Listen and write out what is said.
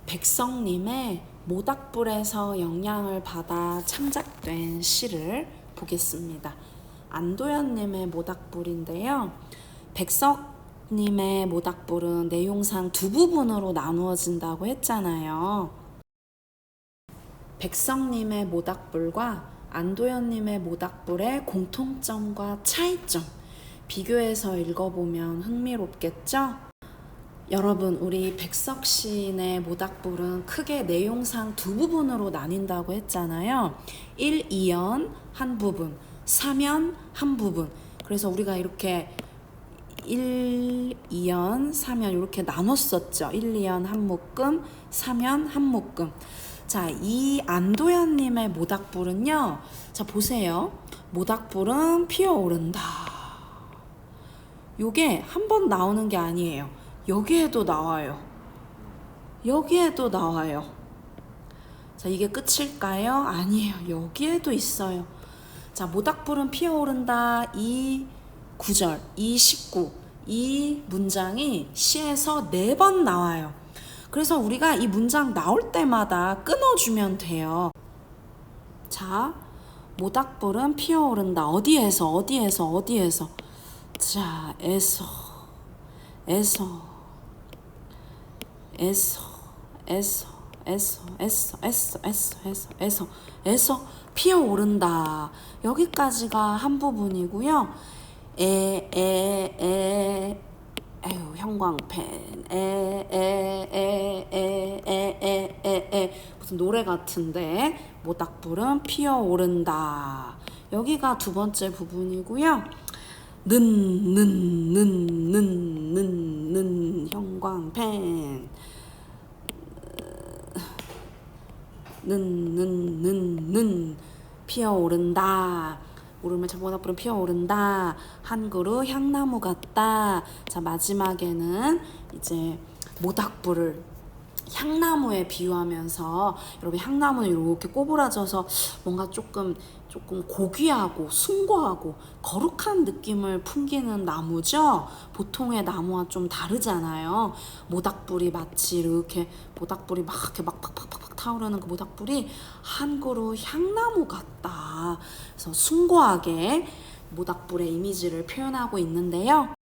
백성님의 모닥불에서 영향을 받아 창작된 시를 보겠습니다. 안도현님의 모닥불인데요. 백석님의 모닥불은 내용상 두 부분으로 나누어진다고 했잖아요. 백석님의 모닥불과 안도현님의 모닥불의 공통점과 차이점 비교해서 읽어보면 흥미롭겠죠? 여러분, 우리 백석 시인의 모닥불은 크게 내용상 두 부분으로 나뉜다고 했잖아요. 1, 2연 한 부분, 3연 한 부분. 그래서 우리가 이렇게 1, 2연, 3연 이렇게 나눴었죠. 1, 2연 한 묶음, 3연 한 묶음. 자, 이 안도현님의 모닥불은요. 자, 보세요. 모닥불은 피어오른다. 요게 한 번 나오는 게 아니에요. 여기에도 나와요. 여기에도 나와요. 자, 이게 끝일까요? 아니에요. 여기에도 있어요. 자, 모닥불은 피어오른다. 이 구절, 이 19, 이 문장이 시에서 4번 나와요. 그래서 우리가 이 문장 나올 때마다 끊어주면 돼요. 자, 모닥불은 피어오른다. 어디에서? 자, 에서 피어오른다. 여기까지가 한 부분이고요. 에휴, 형광펜. 무슨 노래 같은데. 모닥불은 피어오른다. 여기가 두 번째 부분이고요. 형광펜. 피어오른다. 오름을 잡고 모닥불은 피어오른다. 한 그루 향나무 같다. 자, 마지막에는 이제 모닥불을 향나무에 비유하면서, 여러분, 향나무는 이렇게 꼬부라져서 뭔가 조금 고귀하고 숭고하고 거룩한 느낌을 풍기는 나무죠. 보통의 나무와 좀 다르잖아요. 모닥불이 마치 이렇게 모닥불이 막 이렇게 막 팍팍팍 타오르는 그 모닥불이 한 그루 향나무 같다. 그래서 숭고하게 모닥불의 이미지를 표현하고 있는데요.